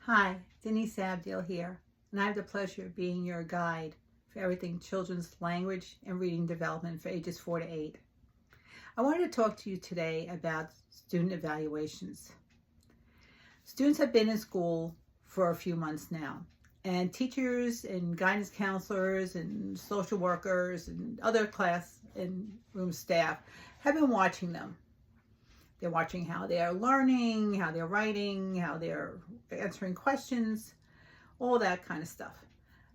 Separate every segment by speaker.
Speaker 1: Hi, Denise Abdil here, and I have the pleasure of being your guide for everything children's language and reading development for ages 4 to 8. I wanted to talk to you today about student evaluations. Students have been in school for a few months now, and teachers and guidance counselors and social workers and other class and room staff have been watching them. They're watching how they're learning, how they're writing, how they're answering questions, all that kind of stuff.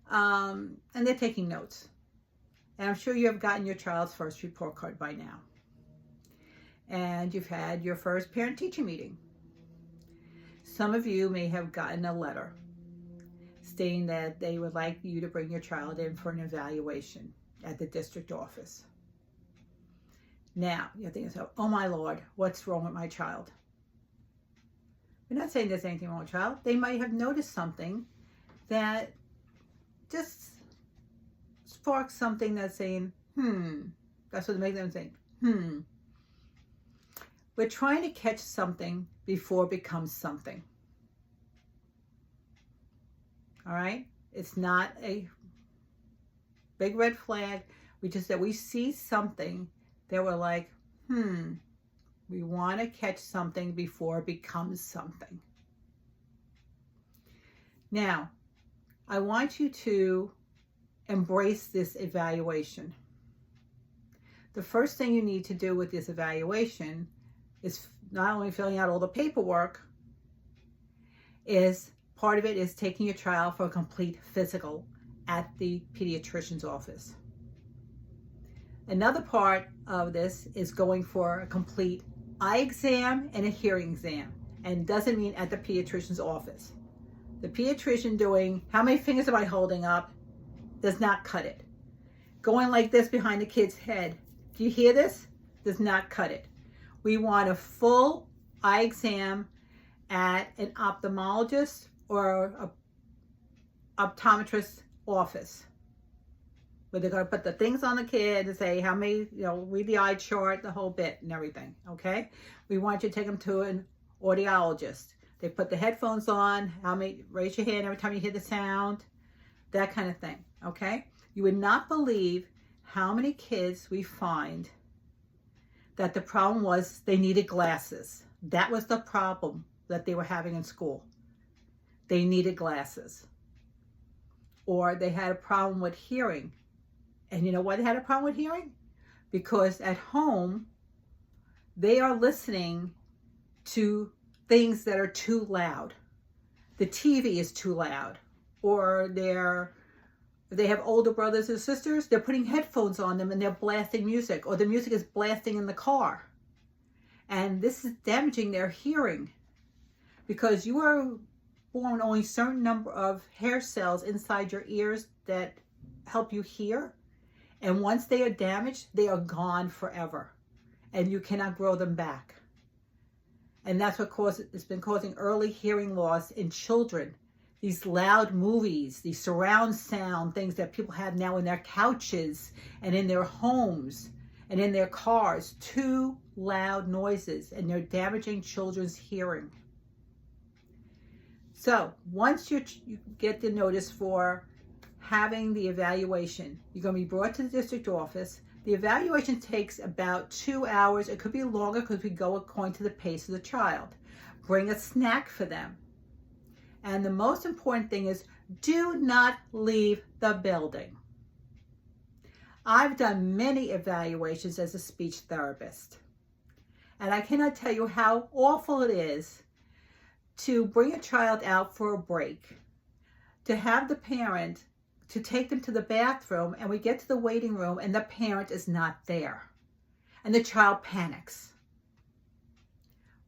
Speaker 1: And they're taking notes. And I'm sure you have gotten your child's first report card by now. And you've had your first parent-teacher meeting. Some of you may have gotten a letter stating that they would like you to bring your child in for an evaluation at the district office. Now, you're thinking, oh my Lord, what's wrong with my child? We're not saying there's anything wrong with your child. They might have noticed something that just sparks something that's saying, That's what makes them think, We're trying to catch something before it becomes something. All right? It's not a big red flag. We see something that we're like, we want to catch something before it becomes something. Now, I want you to embrace this evaluation. The first thing you need to do with this evaluation is not only filling out all the paperwork, is part of it is taking your child for a complete physical at the pediatrician's office. Another part of this is going for a complete eye exam and a hearing exam, and doesn't mean at the pediatrician's office. The pediatrician doing, how many fingers am I holding up, does not cut it. Going like this behind the kid's head, do you hear this? Does not cut it. We want a full eye exam at an ophthalmologist or an optometrist's office, where they're going to put the things on the kid and say how many, read the eye chart, the whole bit and everything, okay? We want you to take them to an audiologist. They put the headphones on, raise your hand every time you hear the sound, that kind of thing, okay? You would not believe how many kids we find that the problem was they needed glasses. That was the problem that they were having in school. They needed glasses. Or they had a problem with hearing. And you know why they had a problem with hearing? Because at home, they are listening to things that are too loud. The TV is too loud. Or they have older brothers and sisters, they're putting headphones on them and they're blasting music, or the music is blasting in the car. And this is damaging their hearing, because you are born only a certain number of hair cells inside your ears that help you hear. And once they are damaged, they are gone forever. And you cannot grow them back. And that's what it's been causing early hearing loss in children. These loud movies, these surround sound things that people have now in their couches and in their homes and in their cars, too loud noises, and they're damaging children's hearing. So once you get the notice for having the evaluation, you're going to be brought to the district office. The evaluation takes about 2 hours. It could be longer because we go according to the pace of the child. Bring a snack for them. And the most important thing is, do not leave the building. I've done many evaluations as a speech therapist. And I cannot tell you how awful it is to bring a child out for a break, to have the parent to take them to the bathroom, and we get to the waiting room and the parent is not there. And the child panics.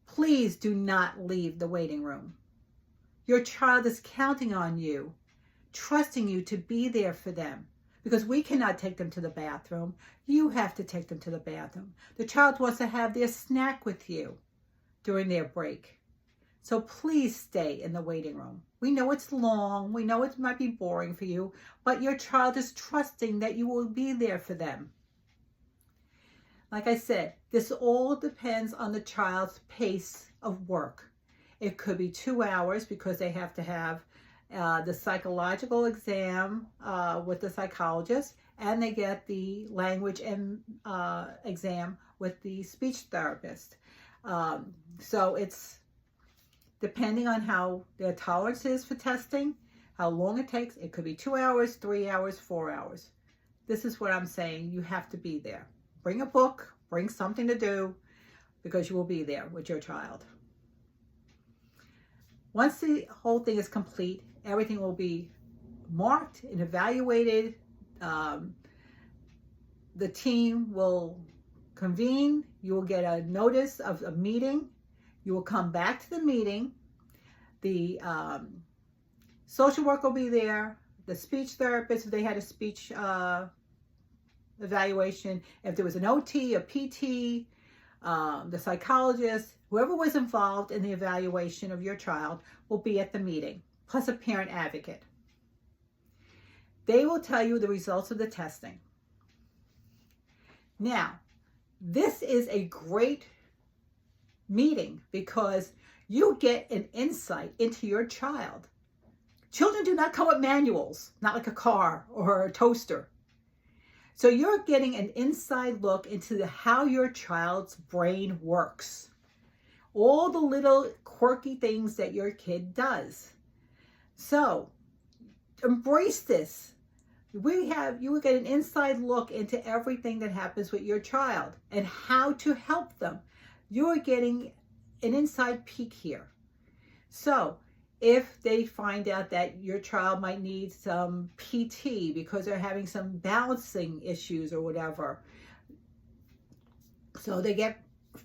Speaker 1: Please do not leave the waiting room. Your child is counting on you, trusting you to be there for them, because we cannot take them to the bathroom. You have to take them to the bathroom. The child wants to have their snack with you during their break. So please stay in the waiting room. We know it's long. We know it might be boring for you, but your child is trusting that you will be there for them. Like I said, this all depends on the child's pace of work. It could be 2 hours because they have to have the psychological exam with the psychologist, and they get the language and exam with the speech therapist. So it's depending on how their tolerance is for testing, how long it takes. It could be 2 hours, 3 hours, 4 hours. This is what I'm saying. You have to be there. Bring a book, bring something to do, because you will be there with your child. Once the whole thing is complete, everything will be marked and evaluated. The team will convene. You will get a notice of a meeting. You will come back to the meeting. The social worker will be there. The speech therapist, if they had a speech evaluation, if there was an OT, a PT, the psychologist, whoever was involved in the evaluation of your child will be at the meeting, plus a parent advocate. They will tell you the results of the testing. Now, this is a great meeting because you get an insight into your child. Children do not come with manuals, not like a car or a toaster. So you're getting an inside look into how your child's brain works. All the little quirky things that your kid does. So embrace this. You will get an inside look into everything that happens with your child and how to help them. You are getting an inside peek here. So if they find out that your child might need some PT because they're having some balancing issues or whatever, so they get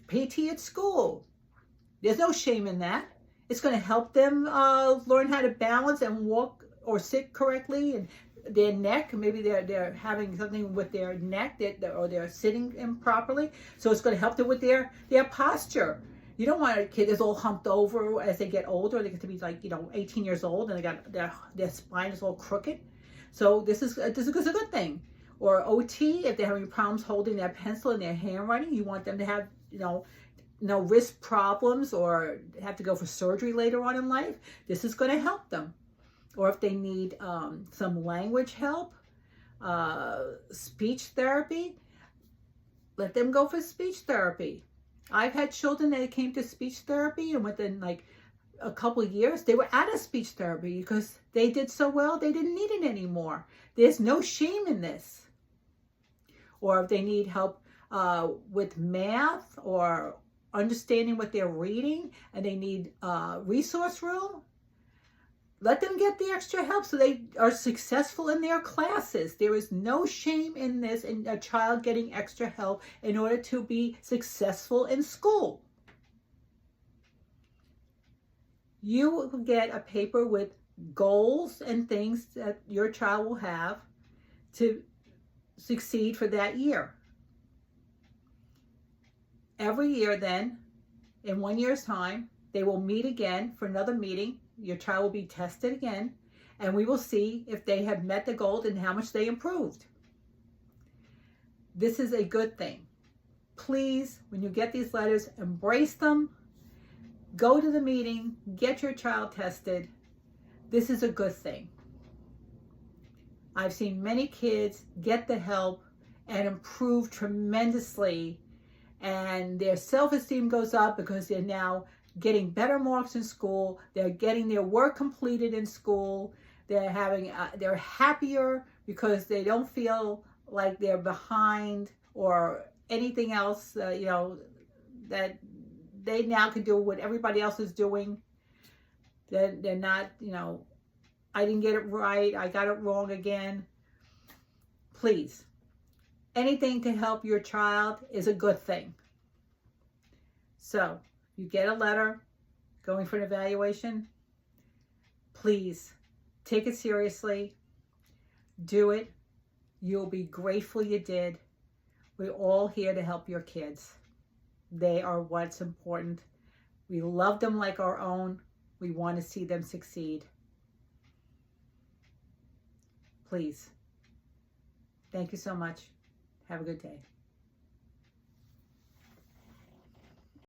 Speaker 1: PT at school. There's no shame in that. It's going to help them learn how to balance and walk or sit correctly, and their neck, maybe they're having something with their neck or they're sitting improperly. So it's going to help them with their posture. You don't want a kid that's all humped over as they get older. They get to be 18 years old and they got their spine is all crooked. So this is a good thing. Or OT, if they're having problems holding their pencil and their handwriting, you want them to have no wrist problems or have to go for surgery later on in life. This is going to help them. Or if they need some language help, speech therapy, let them go for speech therapy. I've had children that came to speech therapy and within a couple of years, they were out of speech therapy because they did so well, they didn't need it anymore. There's no shame in this. Or if they need help with math or understanding what they're reading and they need resource room, let them get the extra help so they are successful in their classes. There is no shame in this, in a child getting extra help in order to be successful in school. You will get a paper with goals and things that your child will have to succeed for that year. Every year then, in 1 year's time, they will meet again for another meeting. Your child will be tested again, and we will see if they have met the goal and how much they improved. This is a good thing. Please, when you get these letters, embrace them. Go to the meeting, get your child tested. This is a good thing. I've seen many kids get the help and improve tremendously, and their self-esteem goes up because they're now getting better marks in school. They're getting their work completed in school. They're happier because they don't feel like they're behind or anything else, that they now can do what everybody else is doing. They're not, I didn't get it right, I got it wrong again. Please, anything to help your child is a good thing. So, you get a letter going for an evaluation, please take it seriously. Do it. You'll be grateful you did. We're all here to help your kids. They are what's important. We love them like our own. We want to see them succeed. Please. Thank you so much. Have a good day.